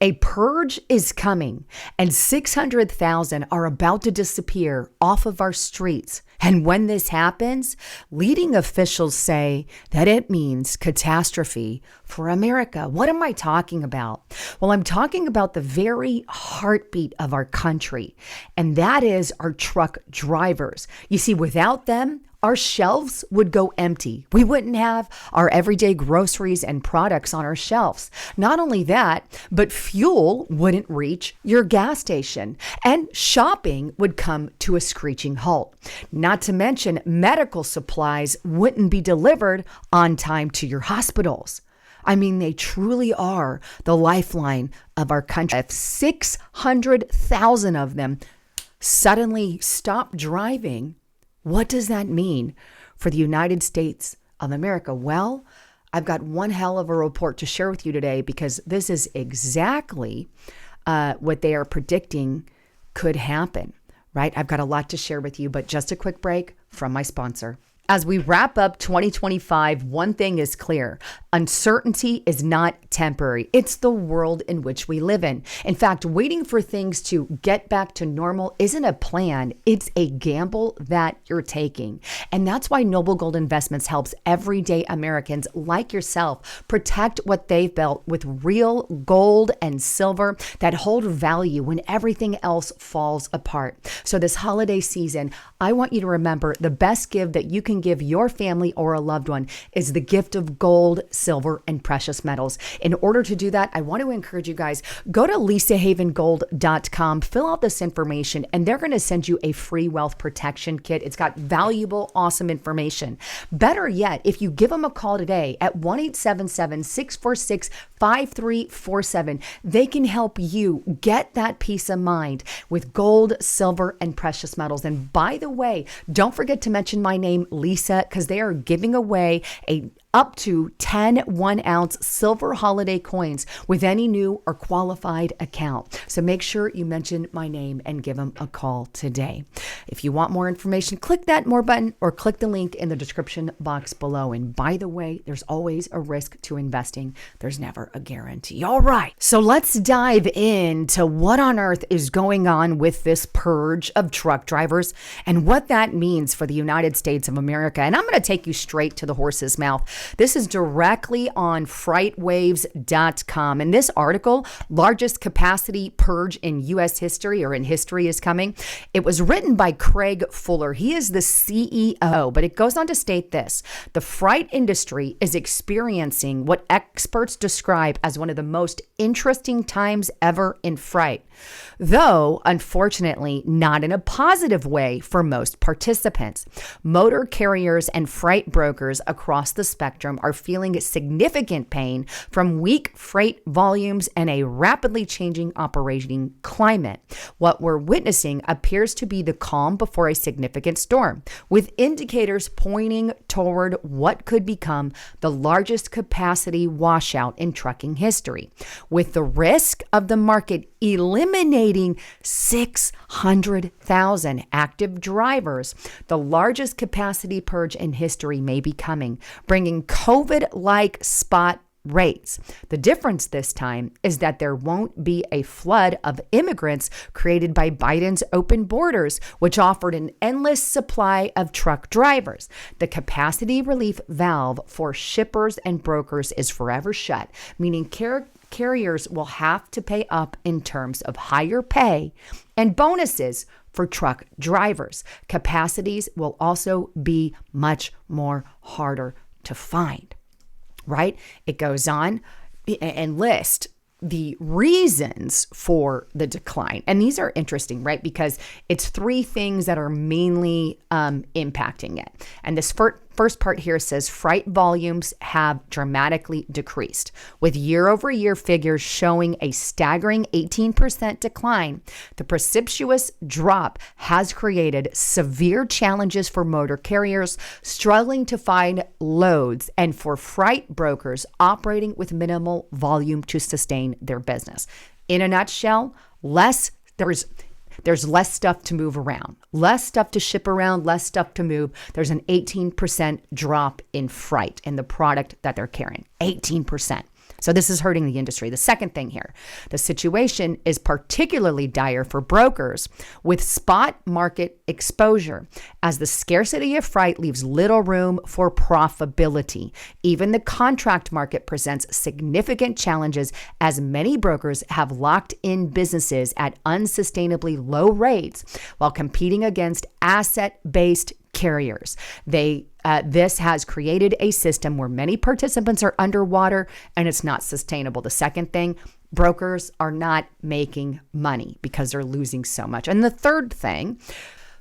A purge is coming, and 600,000 are about to disappear off of our streets. And when this happens, leading officials say that it means catastrophe for America. What am I talking about? Well, I'm talking about the very heartbeat of our country, and that is our truck drivers. You see, without them, our shelves would go empty. We wouldn't have our everyday groceries and products on our shelves. Not only that, but fuel wouldn't reach your gas station, and shopping would come to a screeching halt. Not to mention, medical supplies wouldn't be delivered on time to your hospitals. I mean, they truly are the lifeline of our country. If 600,000 of them suddenly stop driving, what does that mean for the United States of America? Well, I've got one hell of a report to share with you today, because this is exactly what they are predicting could happen, right? I've got a lot to share with you, but just a quick break from my sponsor. As we wrap up 2025, one thing is clear. Uncertainty is not temporary. It's the world in which we live in. In fact, waiting for things to get back to normal isn't a plan. It's a gamble that you're taking. And that's why Noble Gold Investments helps everyday Americans like yourself protect what they've built with real gold and silver that hold value when everything else falls apart. So this holiday season, I want you to remember the best gift that you can give your family or a loved one is the gift of gold, silver, and precious metals. In order to do that, I want to encourage you guys, go to lisahavengold.com, fill out this information, and they're going to send you a free wealth protection kit. It's got valuable, awesome information. Better yet, if you give them a call today at 1-877-646-5347, they can help you get that peace of mind with gold, silver, and precious metals. And by the way, don't forget to mention my name, Lisa, because they are giving away up to 10 1-ounce silver holiday coins with any new or qualified account. So make sure you mention my name and give them a call today. If you want more information, click that more button or click the link in the description box below. And by the way, there's always a risk to investing. There's never a guarantee. All right, so let's dive into what on earth is going on with this purge of truck drivers and what that means for the United States of America. And I'm going to take you straight to the horse's mouth. This is directly on FreightWaves.com. And this article, largest capacity purge in U.S. history, or in history is coming. It was written by Craig Fuller. He is the CEO, but it goes on to state this: the freight industry is experiencing what experts describe as one of the most interesting times ever in freight, though unfortunately not in a positive way for most participants. Motor carriers and freight brokers across the spectrum are feeling significant pain from weak freight volumes and a rapidly changing operating climate. What we're witnessing appears to be the calm before a significant storm, with indicators pointing toward what could become the largest capacity washout in trucking history, with the risk of the market eliminating 600,000 active drivers. The largest capacity purge in history may be coming, bringing COVID-like spot rates. The difference this time is that there won't be a flood of immigrants created by Biden's open borders, which offered an endless supply of truck drivers. The capacity relief valve for shippers and brokers is forever shut, meaning carriers will have to pay up in terms of higher pay and bonuses for truck drivers. Capacities will also be much more harder to find, right? It goes on and lists the reasons for the decline. And these are interesting, right? Because it's three things that are mainly impacting it. And this first part here says freight volumes have dramatically decreased, with year-over-year figures showing a staggering 18% decline. The precipitous drop has created severe challenges for motor carriers struggling to find loads and for freight brokers operating with minimal volume to sustain their business. In a nutshell, there's less stuff to move around, less stuff to ship around, less stuff to move. There's an 18% drop in freight in the product that they're carrying. 18%. So this is hurting the industry. The second thing here, the situation is particularly dire for brokers with spot market exposure, as the scarcity of freight leaves little room for profitability. Even the contract market presents significant challenges, as many brokers have locked in businesses at unsustainably low rates while competing against asset-based carriers. This has created a system where many participants are underwater, and it's not sustainable. The second thing, brokers are not making money because they're losing so much. And the third thing,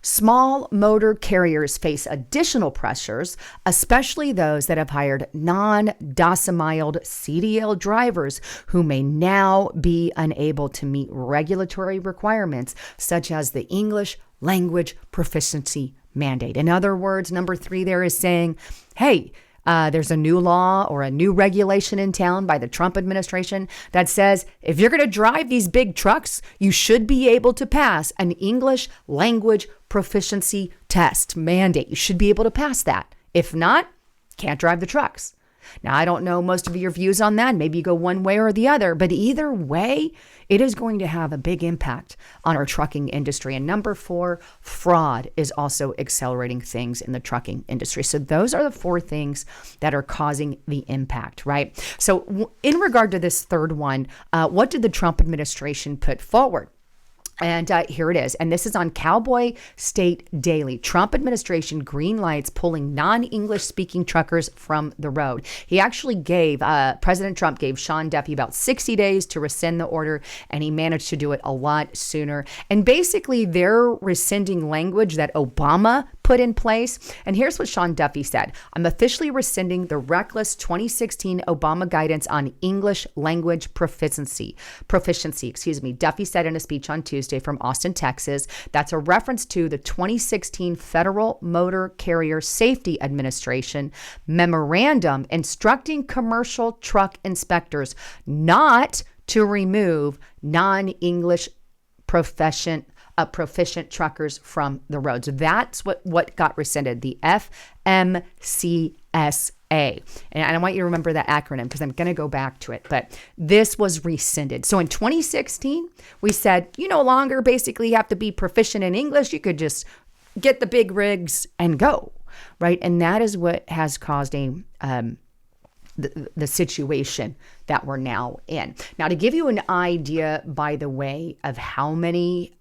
small motor carriers face additional pressures, especially those that have hired non-domiciled CDL drivers who may now be unable to meet regulatory requirements such as the English language proficiency mandate. In other words, number 3 there is saying, hey, there's a new law or a new regulation in town by the Trump administration that says if you're going to drive these big trucks, you should be able to pass an English language proficiency test mandate. You should be able to pass that. If not, can't drive the trucks. Now, I don't know most of your views on that. Maybe you go one way or the other, but either way, it is going to have a big impact on our trucking industry. And number 4, fraud is also accelerating things in the trucking industry. So those are the 4 things that are causing the impact, right? So in regard to this third one, what did the Trump administration put forward? And here it is. And this is on Cowboy State Daily. Trump administration green lights pulling non-English speaking truckers from the road. He actually President Trump gave Sean Duffy about 60 days to rescind the order, and he managed to do it a lot sooner. And basically, they're rescinding language that Obama put in place. And here's what Sean Duffy said. I'm officially rescinding the reckless 2016 Obama guidance on English language proficiency. Duffy said in a speech on Tuesday from Austin, Texas. That's a reference to the 2016 Federal Motor Carrier Safety Administration memorandum instructing commercial truck inspectors not to remove non-English proficient truckers from the roads. That's what got rescinded, the FMCSA. And I want you to remember that acronym because I'm going to go back to it. But this was rescinded. So in 2016, we said you no longer basically have to be proficient in English. You could just get the big rigs and go, right? And that is what has caused the situation that we're now in. Now, to give you an idea, by the way, of how many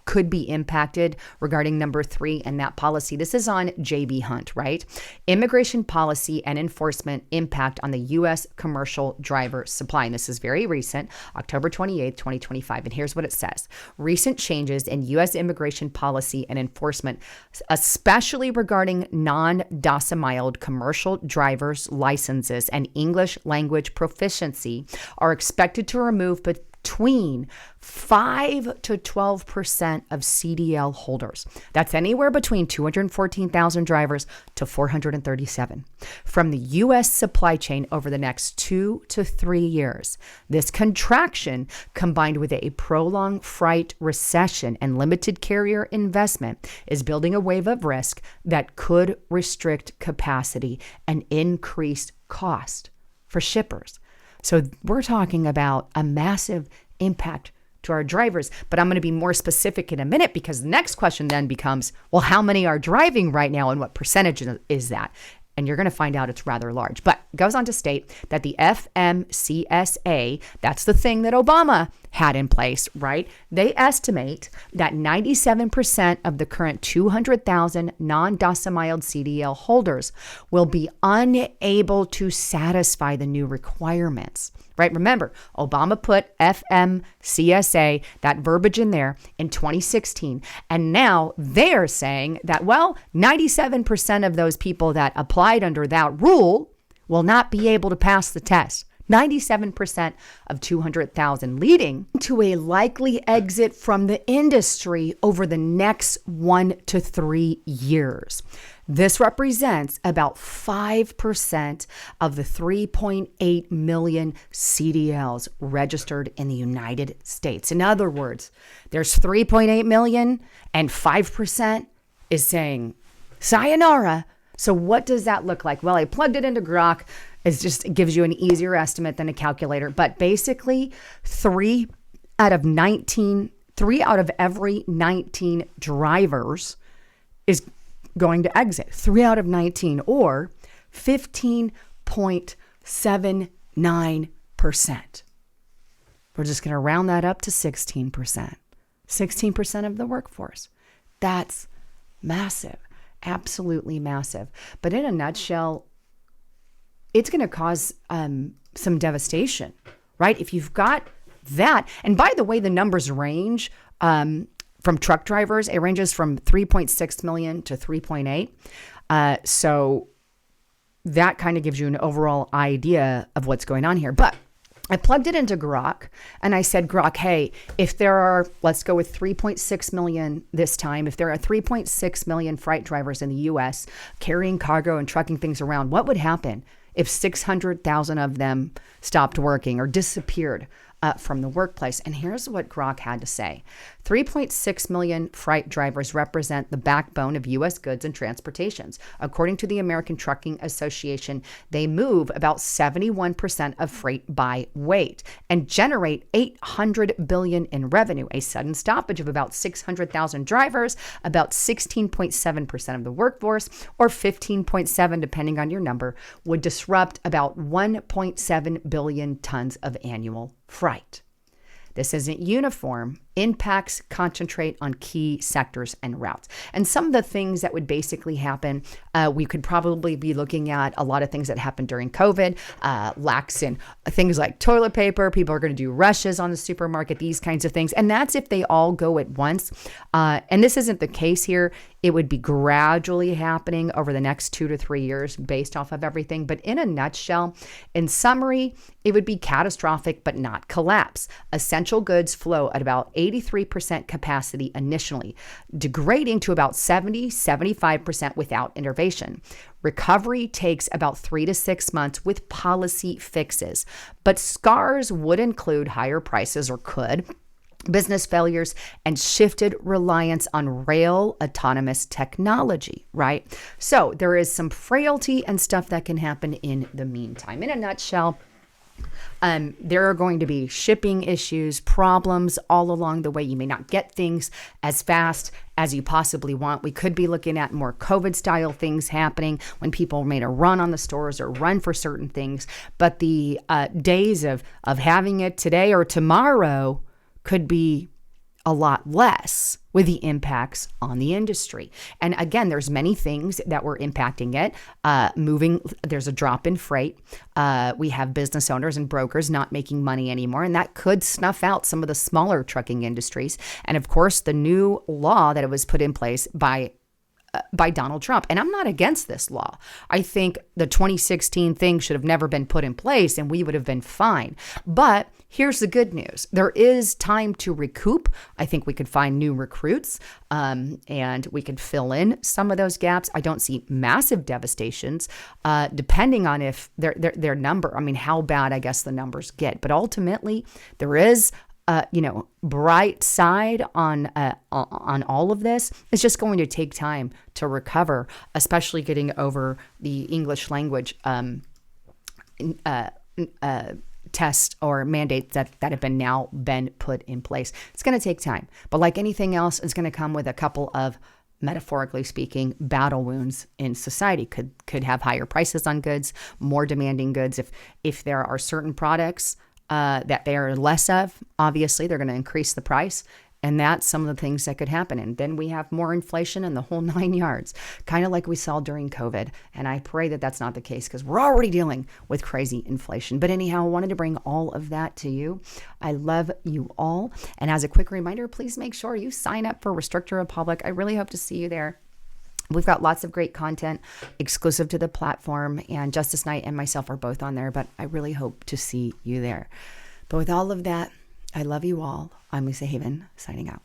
could be impacted regarding number 3 and that policy. This is on JB Hunt, right? Immigration policy and enforcement impact on the U.S. commercial driver supply. And this is very recent, October 28th, 2025. And here's what it says. Recent changes in U.S. immigration policy and enforcement, especially regarding non-domiciled commercial driver's licenses and English language proficiency, are expected to remove between 5 to 12% of CDL holders. That's anywhere between 214,000 drivers to 437 from the U.S. supply chain over the next 2 to 3 years. This contraction, combined with a prolonged freight recession and limited carrier investment, is building a wave of risk that could restrict capacity and increase cost for shippers. So we're talking about a massive impact to our drivers, but I'm going to be more specific in a minute because the next question then becomes, well, how many are driving right now and what percentage is that? And you're going to find out it's rather large. But it goes on to state that the FMCSA, that's the thing that Obama had in place, right? They estimate that 97% of the current 200,000 non-domiciled CDL holders will be unable to satisfy the new requirements, right? Remember, Obama put FMCSA, that verbiage in there in 2016. And now they're saying that, well, 97% of those people that applied under that rule will not be able to pass the test. 97% of 200,000, leading to a likely exit from the industry over the next 1 to 3 years. This represents about 5% of the 3.8 million CDLs registered in the United States. In other words, there's 3.8 million and 5% is saying sayonara. So what does that look like? Well, I plugged it into Grok It gives you an easier estimate than a calculator. But basically, 3 out of every 19 drivers is going to exit. 3 out of 19, or 15.79%. We're just going to round that up to 16%. 16% of the workforce. That's massive. Absolutely massive. But in a nutshell, it's going to cause some devastation, right? If you've got that, and by the way, the numbers range from truck drivers. It ranges from 3.6 million to 3.8. So that kind of gives you an overall idea of what's going on here. But I plugged it into Govt and I said, Govt, hey, if there are, let's go with 3.6 million this time. If there are 3.6 million freight drivers in the US carrying cargo and trucking things around, what would happen if 600,000 of them stopped working or disappeared from the workplace? And here's what Govt had to say. 3.6 million freight drivers represent the backbone of U.S. goods and transportations. According to the American Trucking Association, they move about 71% of freight by weight and generate $800 billion in revenue. A sudden stoppage of about 600,000 drivers, about 16.7% of the workforce, or 15.7 depending on your number, would disrupt about 1.7 billion tons of annual freight. This isn't uniform. Impacts concentrate on key sectors and routes. And some of the things that would basically happen, we could probably be looking at a lot of things that happened during COVID, lacks in things like toilet paper. People are going to do rushes on the supermarket, these kinds of things. And that's if they all go at once. And this isn't the case here. It would be gradually happening over the next 2 to 3 years based off of everything. But in a nutshell, in summary, it would be catastrophic, but not collapse. Essential goods flow at about 83% capacity initially, degrading to about 75% without intervention. Recovery takes about 3 to 6 months with policy fixes, but scars would include higher prices, or could, business failures, and shifted reliance on rail autonomous technology, right? So there is some frailty and stuff that can happen in the meantime. In a nutshell, there are going to be shipping issues, problems all along the way. You may not get things as fast as you possibly want. We could be looking at more COVID-style things happening when people made a run on the stores or run for certain things. But the days of having it today or tomorrow could be a lot less with the impacts on the industry. And again, there's many things that were impacting it. There's a drop in freight. We have business owners and brokers not making money anymore, and that could snuff out some of the smaller trucking industries. And of course, the new law that it was put in place by Donald Trump. And I'm not against this law. I think the 2016 thing should have never been put in place and we would have been fine. But here's the good news. There is time to recoup. I think we could find new recruits and we could fill in some of those gaps. I don't see massive devastations depending on if their number, how bad I guess the numbers get. But ultimately, there is bright side on all of this. It's just going to take time to recover, especially getting over the English language test or mandates that have been put in place. It's going to take time, but like anything else, it's going to come with a couple of, metaphorically speaking, battle wounds in society. Could have higher prices on goods, more demanding goods. If there are certain products that they are less of, obviously they're going to increase the price. And that's some of the things that could happen. And then we have more inflation and the whole 9 yards, kind of like we saw during COVID. And I pray that that's not the case because we're already dealing with crazy inflation. But anyhow, I wanted to bring all of that to you. I love you all. And as a quick reminder, please make sure you sign up for Restrictor Republic. I really hope to see you there. We've got lots of great content exclusive to the platform, and Justice Knight and myself are both on there, but I really hope to see you there. But with all of that, I love you all. I'm Lisa Haven, signing out.